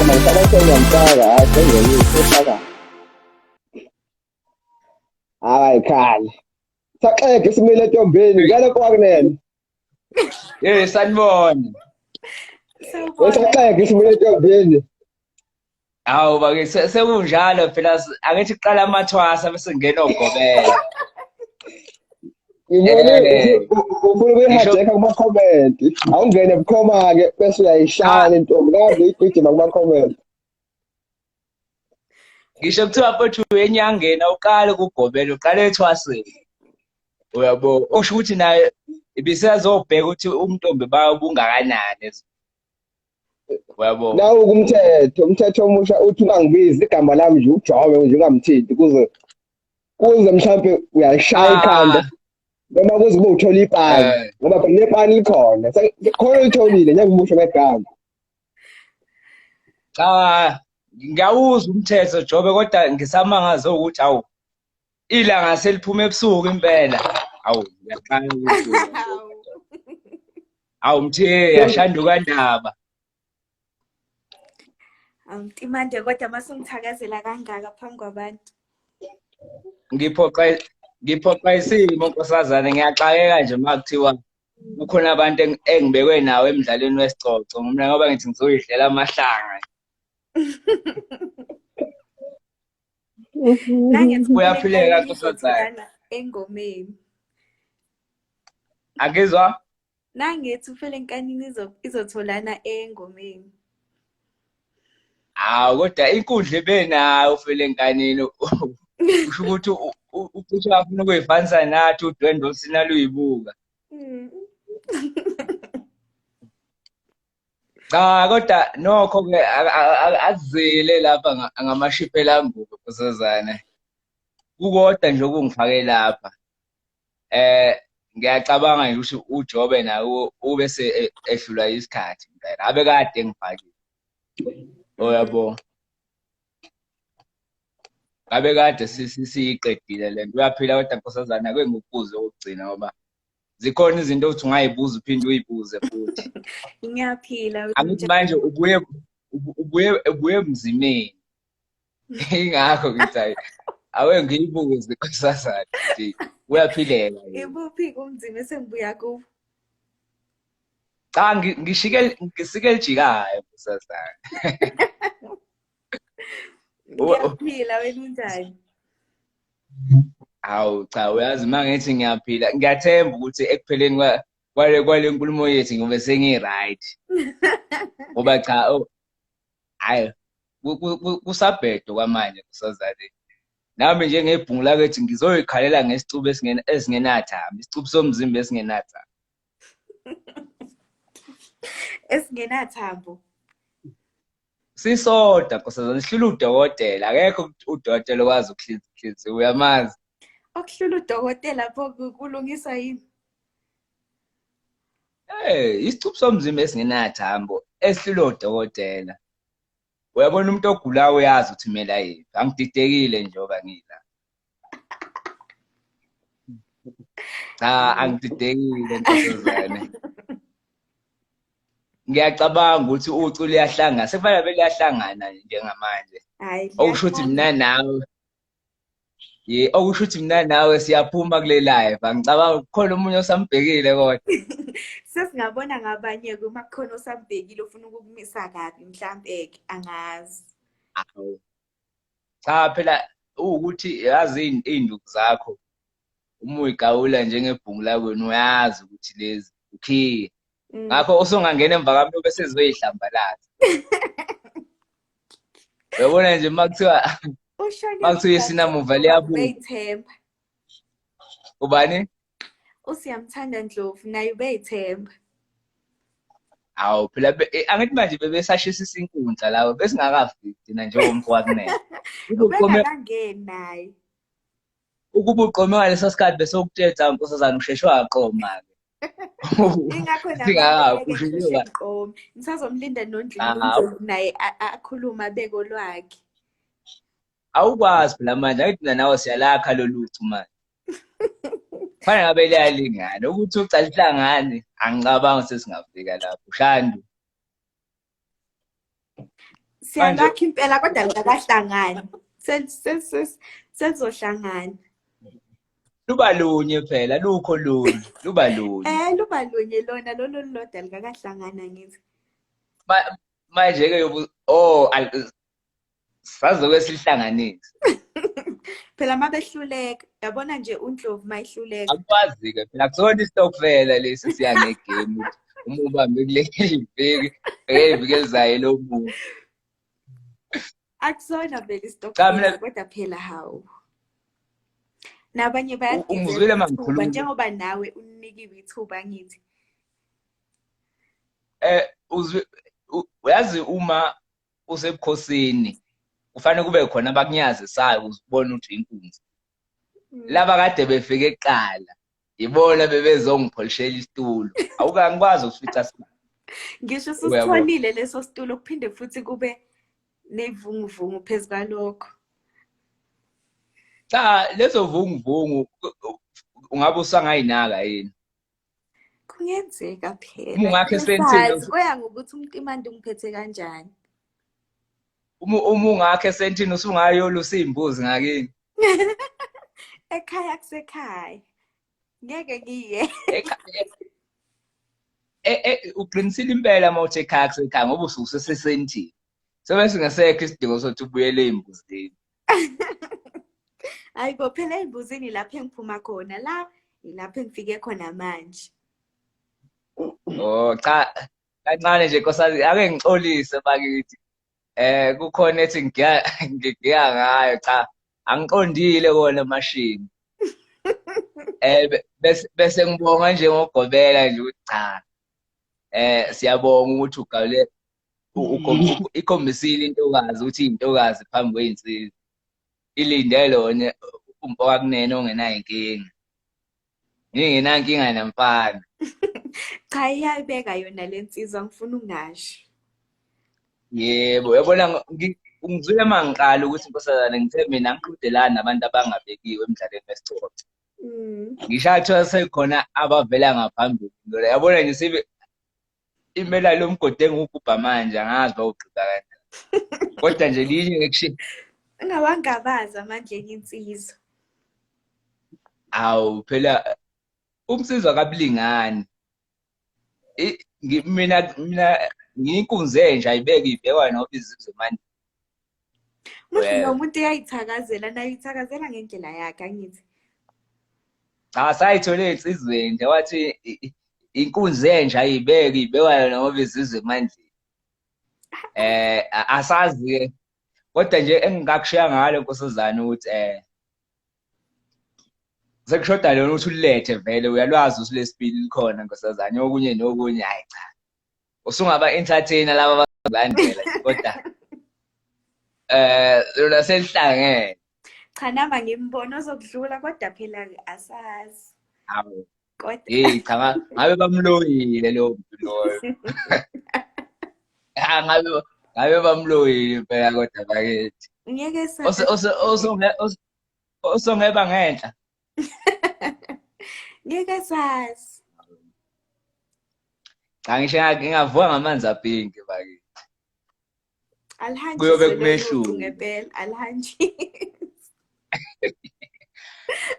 ngihlala sengiyamtaka hayi sengiyifaka hayi khali saxeke simile entombeni ngale kwakunene sanibona. Sawubona. saxeke simile entombeni Hawu bake sekunjalo phela angithi kuqala amathwasa bese ngena ogobela. ngibone ufuna Ngisho ukuyihajeka kuma-comment awungene bukhoma-ke bese uyayishaya cha le ntombi kaze uyigijima kuma-comment ngisho kuthiwa mfowethu enyangeni awuqali ukugobela uqale ethwaseni. Uyabo usho ukuthi naye ibisazobheka ukuthi umntombi bayo bungakanani. Uyabo. nawu-ke umthetho omusha uthi ungangibizi igama lami nje ujobe nje ungamthinti kuze mhlawumbe uyalishaya ikhanda Ah noma kuze ube uthola ipani eh ngoba phela nepani likhona khona ulitholile njengomusho ngegama cha ngiyawuzwa umthetho Jobe kodwa ngisamangaze ukuthi awu ilanga seliphuma ebusuku impela. Awu ngiyaqala ukuthi Hawu. awu mthe yashanduka ndaba. Awumtimande kodwa masungithakazela kangaka phambi kwabantu. Ngiphoqa isimo nkosazana ngiyaxakeka nje makuthiwa kukhona abantu engibekwe nawo emidlalweni wesicoco mina ngoba ngithi ngizoyidlela amahlanga. Nangethi Uyaphileka nkosazana. izotholana engomeni. Akizwa? Nangethi uFelenkanini izotholana engomeni. Hawu kodwa inkundla ebenayo uFelenkanini usho ukuthi ucishe wafuna ukuyifanisa nathi udwendwe sinaluyibuka. Mm. Cha kodwa nokho-ke akuzile lapha ngamashiphe angubo nkosazana. Kukodwa nje okungifake lapha. Ngiyacabanga nje ukuthi uJobe nawo ube ehlulwa isikhathi impela. Abe kade ngifakile. Oyabo. Ngabe kade siyiqedile lento. Uyaphila kodwa nkosazana ake ngikubuze ukugcina ngoba zikhona izinto othi ungayibuza uphinde uyibuze futhi. Ngiyaphila Angithi manje ubuye emzimeni. Ingakho ngithi hayi awe ngiyibuze nkosazana nje uyaphileka yini. Ibuphi umzimba esengibuya kuwo? Cha ngisike lijikayo nkosazana. Ngiyaphila wena unjani? Hawu cha uyazi mangithi ngiyaphila ngiyathemba ukuthi ekupheleni kwale nkulumo yethu ngibe sengi-right. Ngoba cha hayi kusabhedo kwamanje kusazale. Nami nje ngebhungu lakethi ngizoyikhalela ngesicubu esingenathambo, isicubu somzimba esingenathambo. Esingenathambo. Sisoda nkosazana sihlula udokotela akekho udokotela okwazi ukuhlinza uyamazi. Okuhlula udokotela lapho kulungiswa yini? Isicubu somzimba esingenathambo esihlula udokotela. Uyabona umuntu ogulayo uyazi ukuthi kumele ayiphi. Angididekile njengoba ngila. Cha angididekile nkosazane. Ngiyacabanga ukuthi ucu liyahlangana sekufanele beliyahlangana njengamanje. Hayi. Okusho ukuthi mina nawe okusho ukuthi mina nawe siyaphuma kule live. Angicabanga kukhona omunye osambhekile kodwa. Sesingabona ngabanye uma kukhona osambhekile ufuna ukukumisa kabi mhlambe angazi. Awu. Cha phela ukuthi yazi induku zakho uma uyigawula njengebhungu lakweni uyazi ukuthi lezi ukhiye. Ngakho usungangena emva kwami bese sizoyihlambalaza. Uyabona nje makuthiwa isinamuva liyabuya. Ubeyithemba. Ubani? Usiyamthanda Ndlovu naye ubeyithemba. Awu phela angithi manje bebesashisa inkundla lawo besingakafiki thina njengomfowabo. Ubengakangeni naye. Ukuba uqome ngaleso sikhathi bese ukuthetha nkosazana usheshwe waqoma-ke. Ingakho Singakakusho naqomi. Ngisazomlinda noNdlovu naye akhuluma abeko lwakhe. Awukwazi phela manje angithi mina nawe siyalakha loluthu manje. Kufanele ngabe liyalingana ukuthi ucalihlangane angicabangi sesingafika lapho. Shandu. Siyangakho impela kodwa lingakahlangani. Selizohlangana. luba lunye phela lukho lunye luba lunye Luba lunye lona lolo lodwa lingakahlangana ngithi. manje ke sazoke sihlanganise Phela mabehluleka yabona nje uNdlovu mayihluleka. akwazi ke phela kusona istokfela lesi siya ngegame ukuthi uma ubambe kule iviki eviki elizayo lo muntu Akusona vele Cha, istokfela mina- kodwa phela hawu. Nabanye ungizwile bayagizela mangikhuluma njengoba nawe unikiwe ithuba ngithi. uyazi uma usebukhosini kufanele kube khona abakunyazisayo uzibona ukuthi inkunzi laba kade befike kuqala yibona bebezongipholishela isitulo awukangikwazi ukufica sibani Ngisho Uyabo. susitholile leso situlo kuphinde futhi kube nevunguvungu phezukwalokho. cha lezo vunguvungu ungabe usangayinaka yini Kungenzeka phela. Uma ungakhe esentini Ngisazi, kuya ngokuthi umtimandi ungiphethe kanjani. uma ungakhe esentini usungayolusa izimbuzi ngakini Ekhaya kusekhaya. Ngeke ngiye. uqinisile impela uma uthi ekhaya kusekhaya ngoba ususesentini sebese ngasekho isidingo sokuthi ubuyele ey'mbuzini Hayibo phela ey'mbuzini lapho engiphuma khona la ilapho engifike khona manje. cha kancane nje nkosazana ake ngixolise bakithi kukhona ethi ngigiya ngayo cha angiqondile kona mashini bese ngibonga nje ngogobela nje ukuthi cha siyabonga ukuthi ugawule ikhombisile intokazi ukuthi iyintokazi phambi kwey'nsizwa ilinde lona umfowabo ongenayo inkinga ngingenankinga namfana Cha iyayibeka yona le nsizwa ngifuna ungasho. yebo yabona ungizwile mangiqala ukuthi nkosazana ngithe mina ngiqhudelana nabantu abangabekiwe emidlalweni wesicoco ngisho athiwa sekhona abavela ngaphambili yabona nje sibe imela lomgodi engugubha manje angazi bawugqiba kanjani kodwa nje linye ngekushiya Ungawangabazi amandla ensizwa. awu phela umsizwa kabulingani mina ngiyinkunze nje ayibeke ibhekwa noba izizwe manje Muthi nomuntu uyayithakazela nayo ithakazela ngendlela yakhe angithi. cha sayithole ey'nsizweni nje wathi inkunze nje ayibeke ibhekwa noba izizwe manje asazi-ke kodwa nje engingakushiya ngalo nkosazana ukuthi sekushoda lona ukuthi ulethe vele uyalwazi usulesibili likhona nkosazana okunye nokunye hayi cha usungaba-entertainer laba abazolandela kodwa lona selihlangene Cha nama ngimbona ozokudlula kodwa phela asazi. hawu Kodwa cha ngabe bamloyile lo muntu loyo ngabe bamloyile phela kodwa bakithi ngeke sazi. osongeba ngenhla Ngeke sazi. cha ngisho ngingavuka ngamanzi aphinki bakithi Alihanjiswe kuyobe lolu kuneshumi. luqu ngempela alihanjiswe.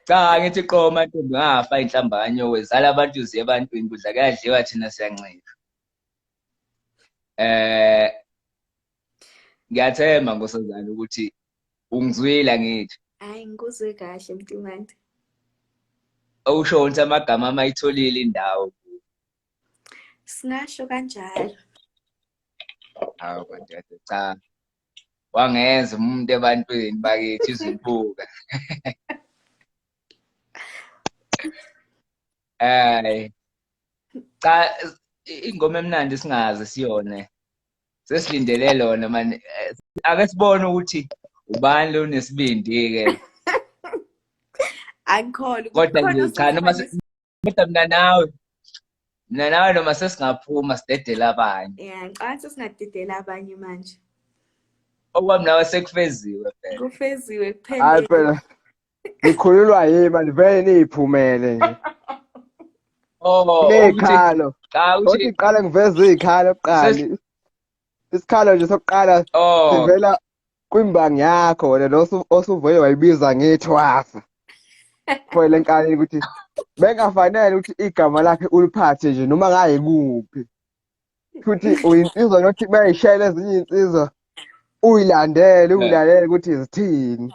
cha ngithi qo mantombi ngafa inhlamba wezala abantu ziye ebantwini kudla kuyadliwa thina siyancipha ngiyathemba nkosazana ukuthi ungizwile ngithi Hayi ngikuzwe kahle Mtimandi. okusho ukuthi amagama amayitholile indawo Singasho kanjalo. hawu kanti cha wangenza umuntu ebantwini bakithi izibuka cha ingoma emnandi singaze siyone sesilindele lona manje ake sibone ukuthi ubani lo nesibindi-ke Angikholwa kodwa nje cha noma kodwa mina nawe noma sesingaphuma sidedele abanye ngicabanga singadidela abanye manje. okwami nawe sekufeziwe phela Kufeziwe Hayi kuphela. phela ngikhululwa yini manje vele niyiphumele nje. ukuthi Neyikhalo. cha Othi ukuthi iqale ngiveze izikhalo kuqala. isikhalo nje sokuqala Oh, sivela kwimbangi yakho wena osuvuye wayibiza ngethwasa for le nkani ukuthi bengafanele ukuthi igama lakhe uliphathe nje noma ngayikuphi futhi uyinsizwa nokuthi bayishayela ezinye insizwa uyilandele ukuthi zithini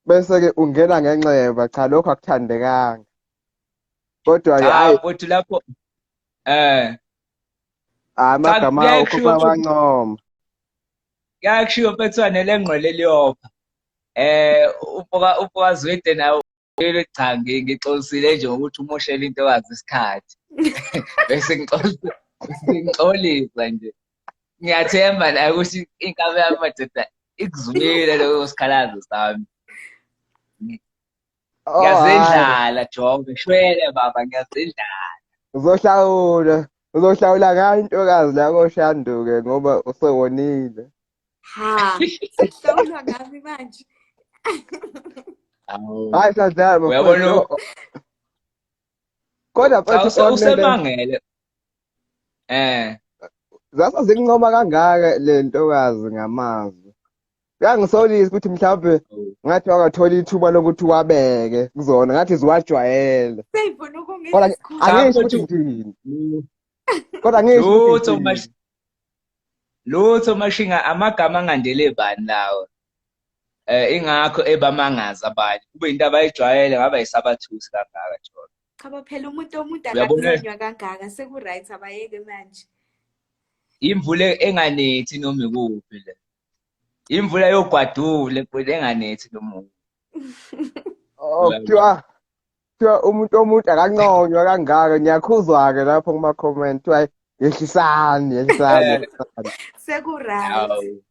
bese-ke ungena ngenxeba cha lokho akuthandekanga kodwa-ke cha hayi mfowethu lapho cha amagama awo kuyakushiwo kuba mfowethu, bancoma kuyakushiwo mfowethu nelengqole liyopha. Umfokazi Zwide nawe cha ngixolisile nje ngokuthi umoshele intokazi isikhathi. Bese ngixolisa nje. Ngiyathemba la ukuthi inkabe yamadoda ikuzwile lokho sikhalazo sami. oh hayi Ngiyazendlala Jobe, shwele baba ngiyazendlala. uzohlawula ngayo intokazi la koShanduke ngoba usewonile Ha, sekuhlawulwa ngami manje. Awu. hayi sadlala Uyabona mfowethu kodwa mfowethu onele usemangele. zase zincoma kangaka le ntokazi ngamazwi yangisolisa ukuthi mhlawumbe ngathi wakathola ithuba lokuthi wabeke kuzona ngathi ziwajwayele Seyifuna kodwa ukungena isikhulu. angisho ukuthi ngithini kodwa angisho ukuthi Lutho ngithini lutho mashinga amagama angandele bani lawo. Ingakho ebamangaza abanye. Kube into abayijwayele ngaba yisabathusi kangaka Jobe. Cha phela umuntu Uyabona akanconywa kangaka seku-right abayeke manje. imvule enganethi noma ikuphi le. Imvula yogwadule mfowethu enganethi noma ukuphi. oh kuthiwa umuntu akanconywa kangaka ngiyakhuzwa-ke lapho kuma-comment kuthiwa yehlisani Seku-right. Hawu.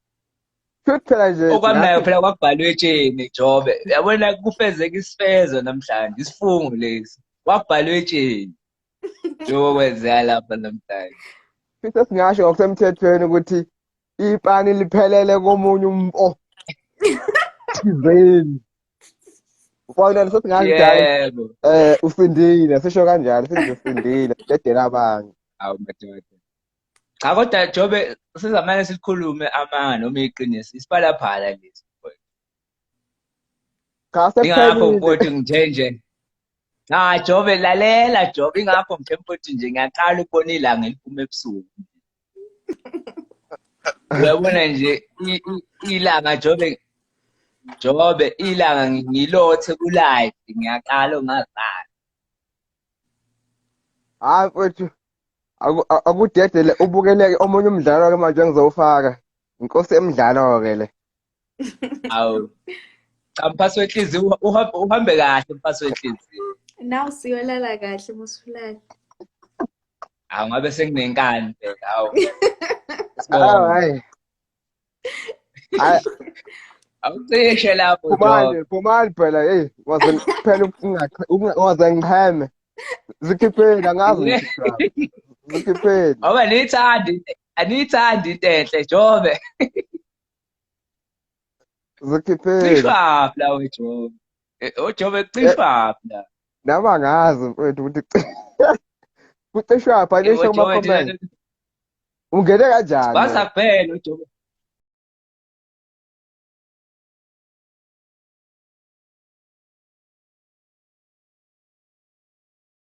futhi phela nje Okwamnayo phela kwakubhalwe etsheni Jobe. Uyabona kufezeka isifezo namhlanje isifungo lesi. Kwakubhalwe etsheni. Njengokwenzeka lapha namhlanje. futhi singasho ngokusemthethweni ukuthi ipani liphelele komunye umfo thizeni ufana sesinganjalo Yebo. usindile sisho kanjalo sithi usindile dedela abanye Hawu madoda. Cha kodwa Jobe sizamane sikhulume amanga noma iqiniso isiphalaphala lesi. cha Ingakho sekuphelile mfowethu ngithenje. Jobe lalela Jobe ingakho ngithe mfowethu nje ngiyaqala ukubona ilanga liphuma ebusuku. Uyabona nje ilanga Jobe ilanga ngilothe ku live ngiyaqala ongazali. hayi mfethu akudedele ubukeleke omunye umdlalo-ke manje engizowufaka inkosi emidlalo-ke le Awu. Cha mphathi wenhliziyo uhambe kahle mphathi wenhliziyo. Nawu siyolala kahle musulala. Awu ngabe senginenkani phela awu. hayi Awucishe lapho Jobe. phumani phela hey waze phela waze ngicheme zikhipheni angazi zikhipheni Ngoba aniyithandi into enhle Jobe. zikhipheni Cishwa la weJobe. uJobe cishwa la. noma ngazi mfethu ukuthi kucishwa pha nisho kuma-comment ungene kanjani Basa kuphela uJobe.